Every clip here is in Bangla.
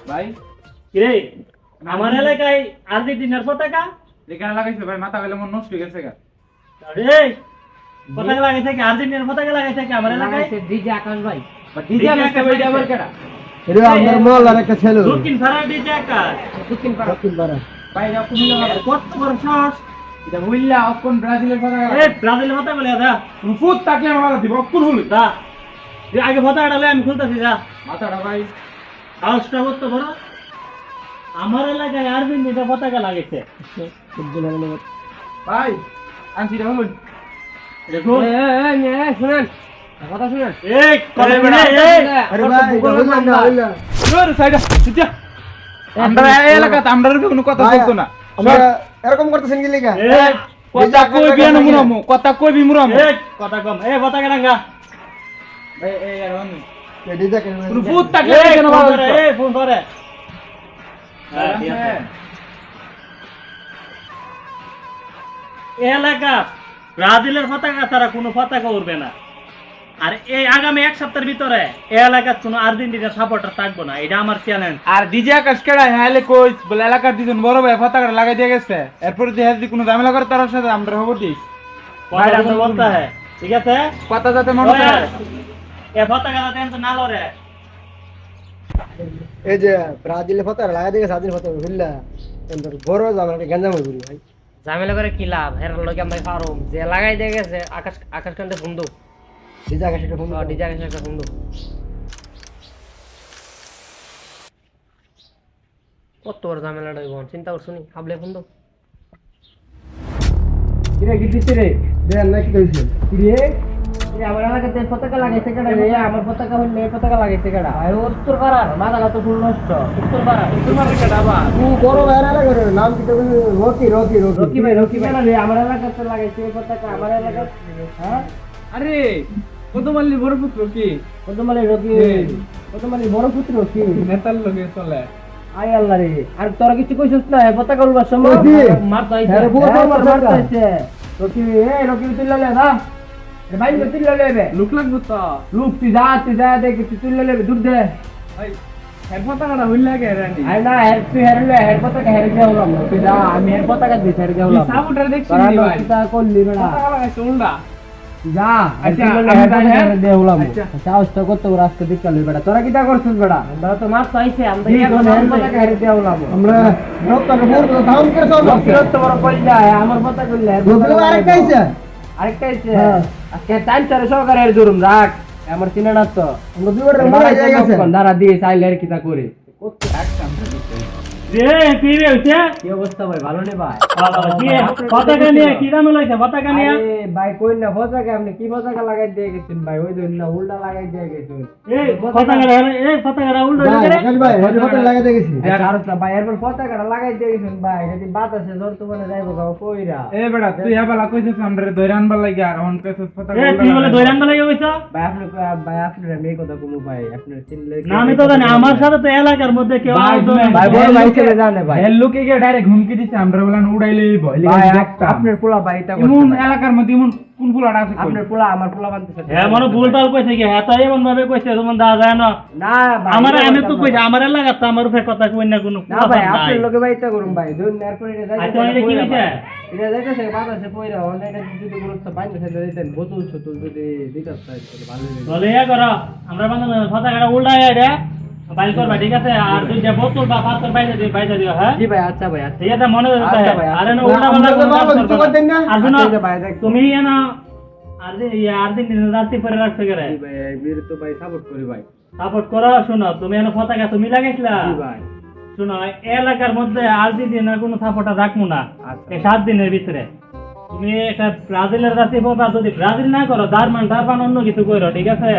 ভাই কিরে আমার এলাকায় আর্জেন্টিনার পতাকা যেখানে লাগাইছে ভাই মাথা গেলে মন নষ্ট হয়ে গেছে গা। আরে পতাকা লাগাইছে কি আর্জেন্টিনার পতাকা লাগাইছে কি আমার এলাকায় ডিজে আকাশ ভাই ডিজে লাগাইছে ভাই আবার কেডা? এটা আমার মহল্লার একটা ছেলে দক্ষিণ পাড়া ডিজে আকাশ দক্ষিণ পাড়া দক্ষিণ পাড়া ভাই আপনি মিলে কত বড় সাহস এটা বুইল্লা অকন ব্রাজিলের কথা এই ব্রাজিলের পতাকা বলে দা ফুট তাকলে আমার দিব অকন হল দা তুই আগে পতাকাটা লই আমি খুলতাছি যা মাথাটা ভাই সাহসটা কত বড় আমার এলাকায় আর্জেন্টিনার পতাকা লাগাইছে ভাই আনছি রে হল দেখো শুনেন কথা শুনেন এই কলে বড় এই আরে ভাই বললাম না বললাম তোর সাইডে সিটা আমরা এই এলাকাতে আমরা কোনো কথা বলতো না আমরা এরকম করতেছেন কি লাগা এই কথা কই বিয়ানো মুরামু কথা কই বি মুরামু এই কথা কম এই পতাকা রাঙ্গা ভাই এই আর অন্য এডি দেখেন কোনো ফুট তাকলে এই কেন ফোন বাবা ধরে এই ফোন ধরে হ্যাঁ ঠিক আছে এই এলাকা ব্রাজিলের পতাকা ছাড়া কোনো পতাকা উড়বে না আর এই আগামী এক সপ্তাহের ভিতরে এই এলাকার কোনো আর্জেন্টিনার সাপোর্টার থাকবে না এটা আমার চ্যালেঞ্জ আর ডিজে আকাশ কেডা হ্যালে কই বলে এলাকার দুজন বড় ভাই পতাকা লাগাই দিয়ে গেছে এরপর যদি কোনো ঝামেলা করে তার সাথে আমরা খবর দিই কথা তো বলতে হয় ঠিক আছে কথা যাতে মনে করে এ পতাকা যাতে না লড়ে এই যে ব্রাজিলের পতাকা লাগা দিয়ে স্বাধীন পতাকা বুঝলা এন্ড বড় জামাটা গঞ্জাম হইবি ভাই ঝামেলা করে কি লাভ হের লগে আমরা পারুম যে লাগাই দিয়ে গেছে আকাশ আকাশ কান্দে বন্ধু ডিজে আকাশ এটা ফোন ডিজে আকাশ একটা বন্ধু কত বড় ঝামেলাটা হইব চিন্তা করছনি হাবলে বন্ধু কিরে কি দিছে রে দেন নাকি কইছে কিরে আমার এলাকাতে পতাকা লাগাইছে কেডা রে আমার পতাকা হইলে পতাকা লাগাইছে কেডা আর উত্তর পাড়ার মাথাটা তো ফুল নষ্ট উত্তর পাড়া উত্তর পাড়া কেডা বা তুই বড় ভাইরা লাগে নাম কি তো রকি রকি রকি রকি ভাই রে আমার এলাকাতে লাগাইছে পতাকা আমার এলাকাতে হ্যাঁ আরে কত মাল্লি বড় পুত্র কি কতমালি রকি কতমালি বড় পুত্র কি নেতার লগে চলে আই আল্লাহ রে আর তোরা কিছু কইছস না পতাকা উড়বার সময় মার তো আইছে হ্যাঁ, বহুত মার মার তো তো আইছে রকি এই রকি তুইলা লে না এ ভাই তুইলা লেবে লুক লাগবো তো লোক তুই যা দেখ তুইলা লেবে দূর দে ভাই হেড পতাকাটা হইল লাগে রানি আই না হের তুই হেরলে হের পতাকা হের গেও না তুই যা আমি হের পতাকা দিই হের গেও কি না সাবুটার দেখছিস তোরা নি তো ভাই কিতা করলি বেড়া পতাকা লাগাইছে উল্টা যা আচ্ছা, আচ্ছা আমি হের যাই, পতাকা হ্যাঁ? হের দেও না আচ্ছা। সাহস তো কত রাস্তা দিকালি বেড়া তোরা কিতা করছিস বেড়া আমরা তো মার তো আইছে আমরা হের পতাকা হের দেও না আমরা রক্তর বড় ধাম করে সব তো বড় কই যায় আমার পতাকা কইলে রকি আরেকটা আইছে আরেকটা আইছে হ্যাঁ। আজকে টাইম চারে সহকারে জুরুম রাখ আমার চিনে না তো আমরা দুইবার মরে গেছে দাঁড়া দিয়ে চাইলে আর কিতা করে রে কি রে হইছে কি অবস্থা ভাই ভালো নেই ভাই কি পতাকা নিয়ে কি দাম লইছে পতাকা নিয়ে আরে ভাই কই না পতাকা আপনি কি পতাকা লাগাই দিয়ে গেছেন ভাই ওই দিন না উল্টা লাগাই দিয়ে গেছেন এই পতাকাটা উল্টো ভাই হইছে রে আকাশ ভাই হেড পতাকা লাগা দিয়ে গেছি আর ভাই এরপর পতাকাটা লাগাই দিয়ে গেছেন ভাই যদি বাতাসে জ্বর তো বলে যাইবো গাও কইরা এ বেটা তুই হেবালা কইছিস আমরা দইরা আনবার লাগি আর অন কইছিস পতাকা এ তুই বলে দৈরান বলে গেছ ভাই আপনি মেয়ে কথা কমু ভাই আপনি চিনলে না আমি তো জানি আমার সাথে তো এলাকার মধ্যে কেউ ভাই, আলোচনা ভাই করে। বড় ভাই ছেলে জানে ভাই এর লোকে গিয়ে ডাইরেক্ট হুমকি দিছে আমরা বলেন উড়াইলেই ভয় ভাই লাগি আপনার পোলা ভাই এটা এমন এলাকার মধ্যে এমন কোন ফুলাটা আছে কই? আপনার পোলা আমার পোলা বানতেছে হ্যাঁ মনে ভুল টাল কইছে কি হ্যাঁ তো এমন ভাবে কইছে তোমার দা যায় না না ভাই আমার এটা আমি কথা তো না। কইছি আমার এলাকা তো আমার উপরে কথা কই না কোনো না ভাই আপনার লোকে ভাই এটা করুন ভাই দুন এরপর এটা যাইতে আচ্ছা, এটা কি হইছে? এটা যাইতেছে বাতাসে পয়রা অনলাইন এটা যদি গুরুত্ব পাই না সেটা দিতেন বোতল ছোতল যদি দিতাস তাই ভালো হইবে বলে ইয়া করো আমরা বান্ধব পতাকাটা উল্টায় রে বাইল করবা ঠিক আছে আর তুই যে বোতল বা পাথর বাইরে দিও হ্যাঁ জি ভাই আচ্ছা ভাই আচ্ছা ঠিক আছে মনে রাখতে আচ্ছা ভাই, আরে না না, উল্টা আমরা তো পাল্টা বাবা কোনো কাজ কিছু করবা করতেন না। না। আর শুনো, আচ্ছা ভাই, দেখ। তুমি না আর্জেন্টিনা রাত্রি পরে রাখছো করে জি ভাই বীর তো ভাই সাপোর্ট করি ভাই সাপোর্ট করো শুনো তুমি এনে পতাকা তুমি লাগাইছিলা জি ভাই শুনো এই এলাকার মধ্যে আর্জেন্টিনার কোনো সাপোর্টার রাখবো না আচ্ছা। এই 7 দিনের ভিতরে তুমি একটা ব্রাজিলের রাতে পাবা যদি ব্রাজিল না করো দারমান অন্য কিছু করো ঠিক আছে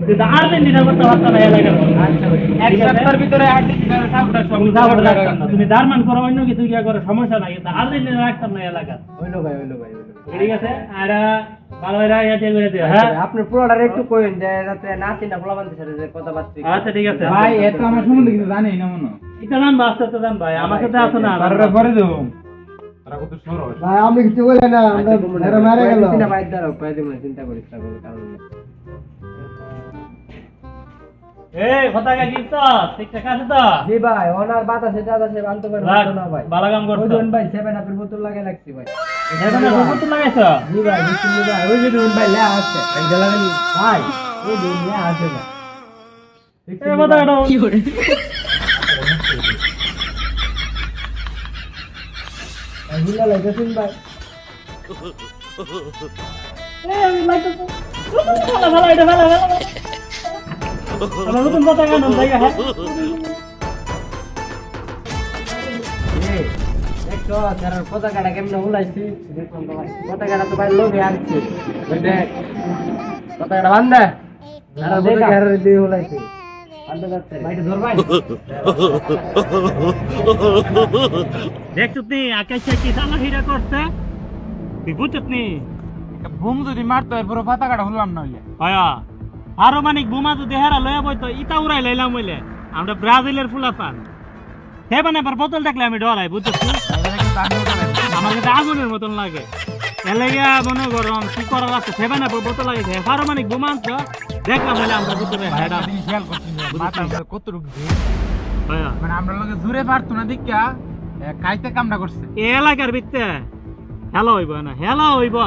কিন্তু আর্জেন্টিনা করতে পারতো না এই এলাকার মধ্যে আচ্ছা ভাই এক সপ্তাহের ভিতরে আর্জেন্টিনার সাপোর্টার সব তুমি সাপোর্ট রাখতাম না তুমি দারমান করো অন্য কিছু গিয়া করো সমস্যা নাই কিন্তু আর্জেন্টিনা রাখতাম না এই এলাকা হইলো ভাই হইলো ভাই ঠিক আছে আর ভালো হয়ে ইয়ে করে দিও আচ্ছা হ্যাঁ ভাই, আপনার পোলাটা একটু কইন যে যাতে নাচি না পোলা বানতে সাথে যে কথা বাচ্চি আচ্ছা ঠিক আছে ভাই এত আমার সম্বন্ধে কিছু জানেই না মনে এটা জান বাস্তা তো জান ভাই আমার সাথে আসো না তারপরে পরে দেবো তারা কত সরল ভাই আমি কিছু বলে না আমরা এরা মারা গেল না ভাই দাঁড়াও কয়ে দিব না চিন্তা করিস না কোনো কারণ নেই এই পতাকা কিনছ ঠিকঠাক আছে তো জি ভাই ওনার বাতাসে টাতাসে আনতে পারবো রাখ, না ভাই ভালো কাম করছো। ওই দিন ভাই 7 আপের বোতল লাগাই লাগছি ভাই এখানে বোতল লাগাইছো জি ভাই বিসমিল্লাহ ভাই ওই দিন ভাই লে আছে একটা লাগালি ভাই ওই দিন লে আছে না এই পতাকাটা কি করে আইলা লাগাছেন ভাই এই আমি লাগাইছো ভালো ভালো এটা ভালো ভালো ভালো নতুন পতাকা নাম জায়গা হ্যাঁ এই দেখো তার পতাকাটা কেমনে উলাইছি দেখুন ভাই পতাকাটা তো ভাই লোভে আনছে ওই দেখ পতাকাটা বান্ধা আর পতাকা হারে দিয়ে উলাইছি বান্ধা যাচ্ছে ভাইটা ধর ভাই দেখছো নি আকাশে কি সালা হিরা করছে তুই বুঝছত নি বুম যদি মারতো এরপরে পতাকাটা হলাম না হইলে হয়া পারমাণিক বোমা যদি হেরা লয়া বইতো ইটা উড়াই লাইলাম হইলে আমরা ব্রাজিলের ফুলাফান সেবা নেবার বোতল দেখলে আমি ডরাই বুঝছো আমার কাছে আগুনের মতন লাগে এলাকা মনে গরম কি করার আছে সেবা নেবার বোতল লাগে পারমাণিক বোমা আনছো দেখলাম হইলে আমরা বুঝতে পারি হেডা খেয়াল করছি মাথা কতটুকু হয়া মানে আমরা লগে জুড়ে পারতো না দেখা খাইতে কামড়া করছে এই এলাকার ভিতরে হেলা হইব না হেলা হইব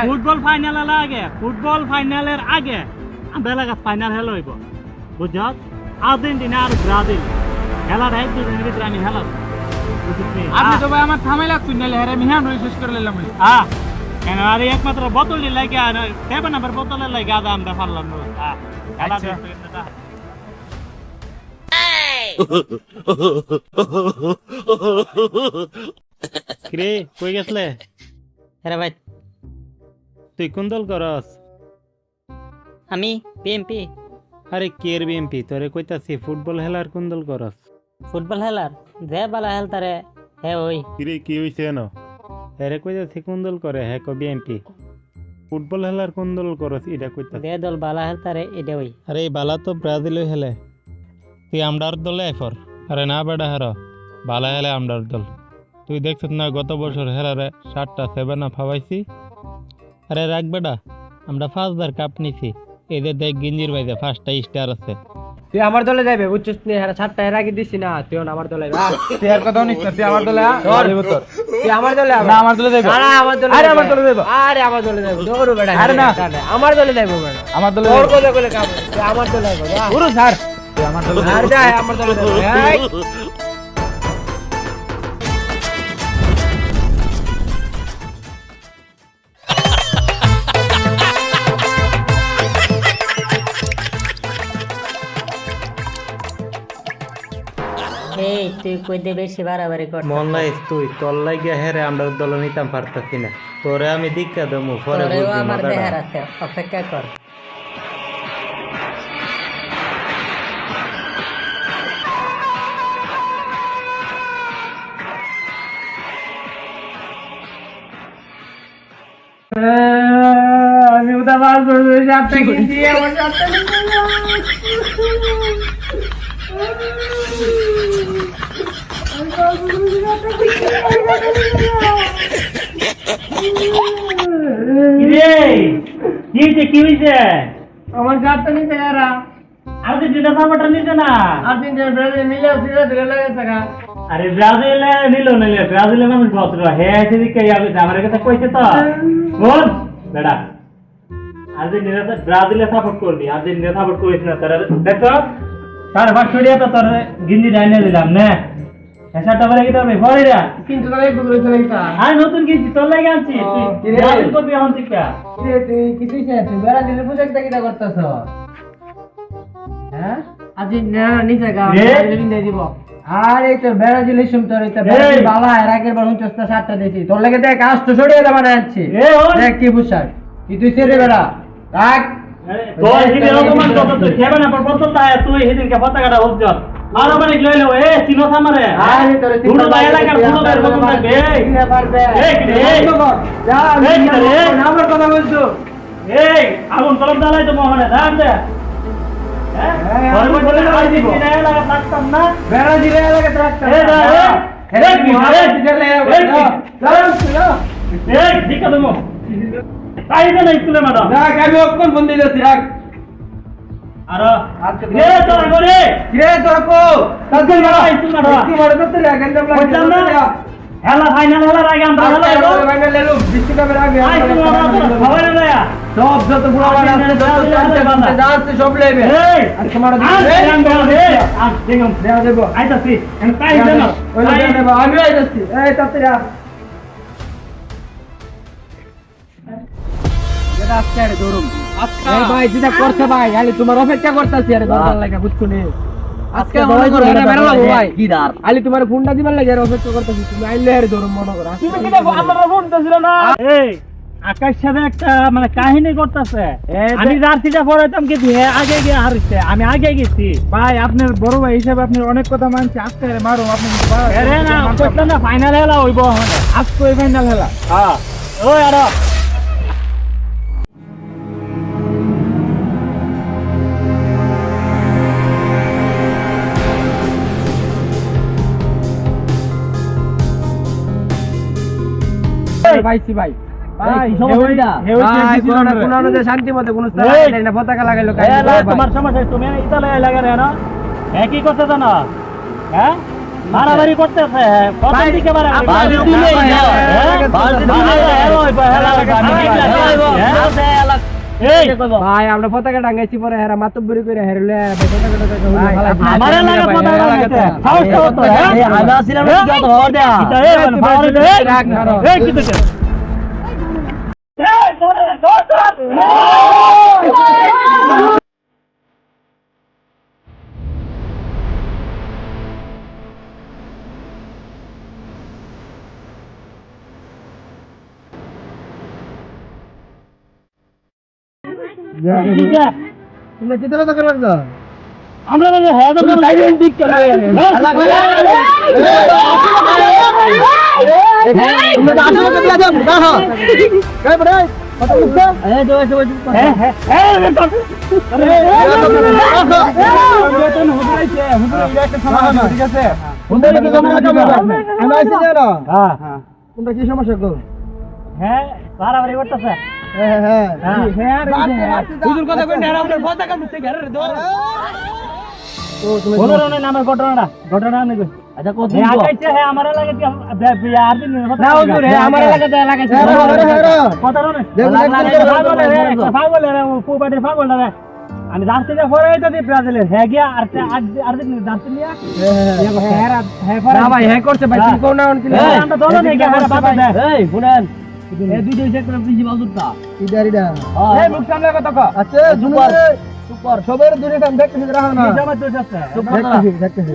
ফুটবল ফাইনাল লাগে ফুটবল ফাইনালের আগে আমরা এলাকার ফাইনাল হেলা হইব বুঝছ আর্জেন্টিনা আর ব্রাজিল খেলাটা এক দুদিনের ভিতরে আমি হেলা আপনি তো ভাই আমার থামাই লাগছেন নাহলে হেরে মিহান হয়ে শেষ করে নিলাম কেন আর একমাত্র বোতলটি লাগে সেবা নাম্বার বোতলের লাগে আদা আমরা পারলাম না খেলা কিরে কই গেছলে আরে ভাই তুই কোন দল করস আমি বিএমপি আরে কের বিএমপি তোরে কইতাছি ফুটবল খেলার কোন দল করস ফুটবল খেলার যে বালা খেলতারে হে ওই কিরে কি হইছে না এরে কইতাছি কোন দল করে হে কো বিএমপি ফুটবল খেলার কোন দল করস এটা কইতাছি যে দল বালা খেলতারে এটা ওই আরে এই বালা তো ব্রাজিলই খেলে তুই আমডার দলে এফর আরে না বেটা হের বালা হেলে আমডার দল তুই দেখছিস না গত বছর হেরারে 7টা 7 আপ হাওয়াইছি আরে রাখ বেটা আমরা 5বার কাপ নিছি এদের দেখ গিঞ্জির বাইরে 5টা স্টার আছে তুই আমার দলে যাবে বুঝছিস নি হারা 7টা এর আগে দিছি না তুই আমার দলে যা তুই আর কথা নিস না তুই আমার দলে তুই আমার দলে না আমার দলে যাইবো আরে আমার দলে আরে আমার দলে যাইবো আরে আমার দলে যাইবো দৌড়ো বেটা আরে না। আমার দলে যাইবো বেটা আমার দলে তোর কোলে কোলে কাম তুই আমার দলে যাইবো যা পুরো স্যার তুই আমার দলে আর যা আমার দলে যাইবো এই এই তুই কই দে বেশি বাড়াবাড়ি কর মন নাই তুই তোর লাগিয়া হেরে আমরা দল নিতাম পারতাছি না তোরে আমি দীক্ষা দেবো পরে তোরেও বুঝবি আমার মজাটা। দেহার আছে অপেক্ষা কর আমি উদা বাস ধরে 7টা কিনছি আমার 7টা কি হইছে আমার 7টা নিচে এরা আর্জেন্টিনা সাপোর্টার নিছে না আর্জেন্টিনা ব্রাজিল মিলে সিরা ধরে লাগাইছে গা আরে ব্রাজিল নিল নিলে ব্রাজিলের মানুষ ভদ্র হে সেদিকে আমার কাছে কইছে তো বল বেটা আর্জেন্টিনা তো ব্রাজিলে সাপোর্ট করবি আর্জেন্টিনা সাপোর্ট করিস না তারা দেখো তার বাক্সড়িয়া তো তোর গিন্দি ডাইনে দিলাম না এসাটা বলে কি তবে পরে যা কিন্তু তাই বুঝলে চলাইতা আর নতুন কিনছি তোর লাগে আনছি তুই ব্রাজিল করবি এখন থেকে রে তুই কি তুই তুই ব্রাজিলের প্রজেক্টটা কিটা করতেছ হ্যাঁ আজি না নিচে গা ব্রাজিল নিয়ে দিব আর এই তো ব্রাজিলের সুন্দর এটা ব্রাজিল বালা এর আগের বার 49টা দিছি তোর লাগে দেখ আজ তো ছড়িয়ে দেবা না আনছি দেখ কি বুঝছাস কি তুই সেরে বেড়া রাখ তোর হিদিন রকমান কত তুই সেবা না পর বলতো তা তুই হিদিনকে পতাকাটা উজ্জ্বল মারো মানে লই লো এ চিনো সামারে আরে তোর পুরো এলাকার পুরো বের মতন থাকবে কিনা পারবে যা আমার কথা বলছো এই আগুন কলম দালাই তো মোহনে দাঁড় দে হ্যাঁ বলে আই দিব না এলাকা থাকতাম না ব্রাজিল এলাকা রাখতাম এই দা এই এই দিকা দেবো তাই না স্কুলে ম্যাডাম রাখ আমি অক্ষণ বন্ধ দিয়েছি রাখ আরে আজকে রে তোরা করে কিরে তোরা কো কাজে ভাই তুমি না কি মারে করতে রে গঞ্জাম বুঝলাম না। লাগে হেলা ফাইনাল হেলার আগে আমরা হেলা আজকে হলো বাইরে লেলু বিশ্বকাপের আগে আই তুমি আমরা খবর না দেয়া সব যত বুড়া বাবা আছে যত যাচ্ছে সব লেবে এই আর তোমার আজ রান বল রে আজ দেখুন দেয়া দেব আইতাছি এন তাই দেন ওই দেব আমি আইতাছি এই তাতরা এটা আজকে আরে দৌড়ুম এই ভাই যেটা করছে ভাই আলি তোমার অপেক্ষা করতেছি আরে দরকার লাগা বুঝছো নি আজকে মনে করো এটা বের লাগো ভাই কি দার আলি তোমার ফোনটা দিবার লাগে অপেক্ষা করতেছি তুমি আইলে আরে দৌড়ুম মনে করো তুমি কি আমরা ফোন দিছিল না এই আকাশ সাথে একটা মানে কাহিনী করতেছে আমি জার্সিটা পরাইতাম কি দিয়ে আগে গিয়ে হারছে আমি আগে গেছি ভাই আপনার বড় ভাই হিসাবে আপনার অনেক কথা মানছি আজকে মারো আপনি আরে না কইতাম না ফাইনাল হেলা হইব মানে আজকে ওই ফাইনাল খেলা হ্যাঁ ওই আর পাইছি ভাই ভাই কি সমস্যা? ভাই কোন যে শান্তি মতে কোন এই। না পতাকা লাগাইলো তোমার সমস্যা তুমি ইতালে লাগে না একই কথা তো না হ্যাঁ মারামারি করতেছে প্রথম দিকে মারামারি বালতি তুলে এই ভাই আমরা পতাকা টাঙ্গাইছি পরে হেরা মাতব্বরি করে হেরলে আমারে লাগা পতাকা লাগাইছে সাহস তো তো হ্যাঁ আমি আসিলাম না যত হওয়ার দেয়া এই কি দেখে এই তোরে তুমি কি তোরা দরকার লাগতো আমরা হ্যাঁ তো সাইলেন্ট দিক করে তুমি দাঁড়া করে দাও দাও কই বড় কত মুক্তা এই তো এসে বসে হ্যাঁ হ্যাঁ বেতন হুদাইছে হুদাই একটা সমাধান ঠিক আছে আমরা আইছি না হ্যাঁ তোমরা কি সমস্যা গো হ্যাঁ মারামারি করতেছে হ্যাঁ হ্যাঁ হুজুর কথা কই না আপনার পতাকা মুছে ঘরে দৌড় তো তুমি বলো না নামের ঘটনা নেই আচ্ছা কত আগাইছে হ্যাঁ আমার লাগে আর দিন না হুজুর হ্যাঁ আমার এলাকাতে লাগাইছে কথা না পাগল রে পুবাড়ি পাগল রে আমি জানতে যে পরে এটা দিয়ে ব্রাজিলের হ্যাঁ গিয়া আর দিন জানতে নিয়া না ভাই হ্যাঁ করছে ভাই তুমি কোন নাম কি আমরা দল নেই গিয়া হারা বাবা দে এই শুনেন এই দুইটা সেক্টর প্রিন্সিপাল দুটা ইদারিডা এই মুখ সামনে কথা কও আচ্ছা সুপার সবার দূরে কাম দেখতেছি রাখো না জামাত দোষ আছে দেখতেছি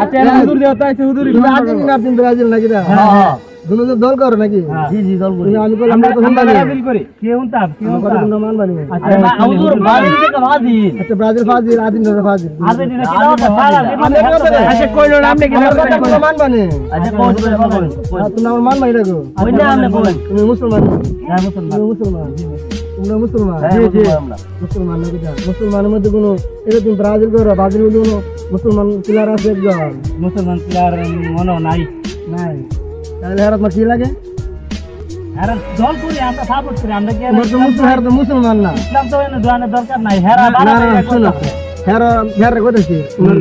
আচ্ছা হুজুর দেওয়া আছে হুজুরি তুমি আর্জেন্টিনা আপনি ব্রাজিল নাকি না হ্যাঁ দুনো দল করো নাকি জি জি দল করি আমি কইলাম আমরা তো আমরা শুনবানি ব্রাজিল করি কি হুনতাম তোমরা মান বানি আরে হুজুর ব্রাজিল থেকে ব্রাজিল আচ্ছা ব্রাজিল ফাজিল আর্জেন্টিনা ফাজিল আর্জেন্টিনা কি দাও সারা আচ্ছা কইলো না আপনি কি মান বানি আচ্ছা কোন বলেন তুমি আমার মান বানি রাখো ওই না আপনি বলেন তুমি মুসলমান হ্যাঁ মুসলমান তুমি মুসলমান তোমরা মুসলমান জি জি আমরা মুসলমান নাকি যা মুসলমানের মধ্যে কোনো এটা তুমি ব্রাজিল করো ব্রাজিল মধ্যে কোনো মুসলমান প্লেয়ার আছে একজন মুসলমান প্লেয়ার মনে নাই নাই তাহলে আর তোমার কি লাগে আরে দল করি আমরা সাপোর্ট করি আমরা কি তোমার তো মুসলমান তো মুসলমান না ইসলাম তো এনে জানার দরকার নাই হেরা না বাড়া না শোনো হেরা কইতেছি তোমার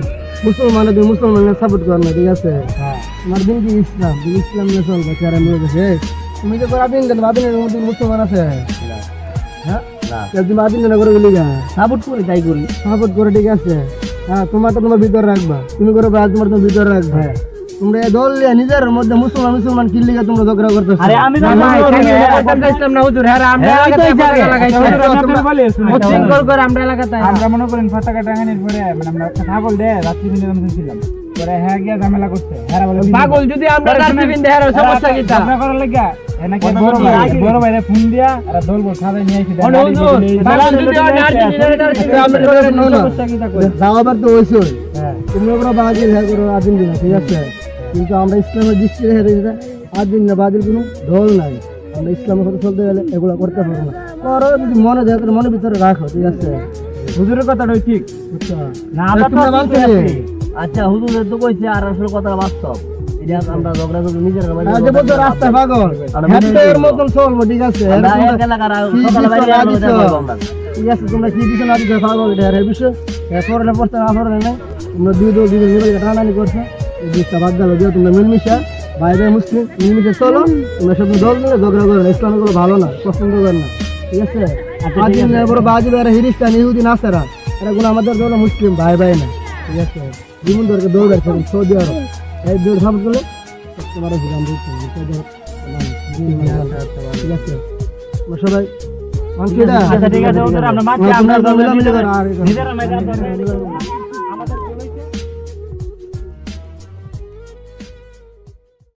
মুসলমান তুমি মুসলমানের সাপোর্ট করো না ঠিক আছে হ্যাঁ তোমার দিন কি ইসলাম তুমি ইসলাম না চলবে চেয়ারে মনে গেছে তুমি তো করে আবিন দেন আবিনের মধ্যে মুসলমান আছে হ্যাঁ তুমি আবিন দেন করে গেলি গা সাপোর্ট করি তাই করি সাপোর্ট করে ঠিক আছে হ্যাঁ তোমার তো তোমার ভিতরে রাখবা তুমি করে ব্রাজিল তোমার তোমার ভিতরে রাখবা তোমরা এই দল নিয়ে নিজের মধ্যে মুসলমান কি লিগা তোমরা ঝগড়া করতেছো আরে আমি তো ইসলাম না হুজুর হ্যাঁ আমরা আমরা এলাকাতে আমরা মনে করেন পতাকা টাঙানোর পরে মানে আমরা ছাগল দে রাত্রি বিন্দু ছিলাম পরে হ্যাঁ গিয়া ঝামেলা করছে হ্যাঁ বলে পাগল যদি আমরা রাত্রি বিন্দু হ্যাঁ সমস্যা কি ঝগড়া করার লাগা এনাকে বড় ভাইরে ফোন দিয়া আর দলবো সাথে নিয়ে আইছি যাওয়াবার তো হয়েছে তোমরা ওরা ব্রাজিল হ্যাঁ করো আর্জেন্টিনা ঠিক আছে কিন্তু আমরা ইসলামের দৃষ্টিতে হ্যাঁ দেখি আর্জেন্টিনা ব্রাজিল কোনো দল নাই আমরা ইসলামের সাথে চলতে গেলে এগুলো করতে পারবো না করো যদি মনে যায় মনের ভিতরে রাখো ঠিক আছে হুজুরের কথাটা ঠিক বুঝছো না আমরা তো তোমরা মানতে আচ্ছা হুজুর তো কইছে আর আসলে কথা বাস্তব এটা আমরা ঝগড়া করে নিজের যে বলতো রাস্তা পাগল হ্যাঁ মতন চলবো ঠিক আছে ঠিক আছে তোমরা কি দিছো না দিছো পাগল এটা এর বিষয় এরপরে না পড়তে না পড়ে না তোমরা দুই মিলে টানাটানি করছো এই জিনিসটা বাদ দাও যে তোমরা মিলমিশা ভাই ভাই মুসলিম মিলমিশে চলো তোমরা সব দল মিলে ঝগড়া করো না ইসলাম গুলো ভালো না পছন্দ করে না ঠিক আছে আদিন বড় বাজি বেড়ে হিরিস্তান ইহুদি নাসারা এরা গুলো আমাদের দল মুসলিম ভাই ভাই না ঠিক আছে জীবন দরকে দৌড় আছে সৌদি আরব এই দুই ভাব গুলো তোমার হিরাম দিচ্ছে ঠিক আছে সবাই আচ্ছা ঠিক আছে ওদের আমরা মাঝে আমরা নিজেরা মেজাজ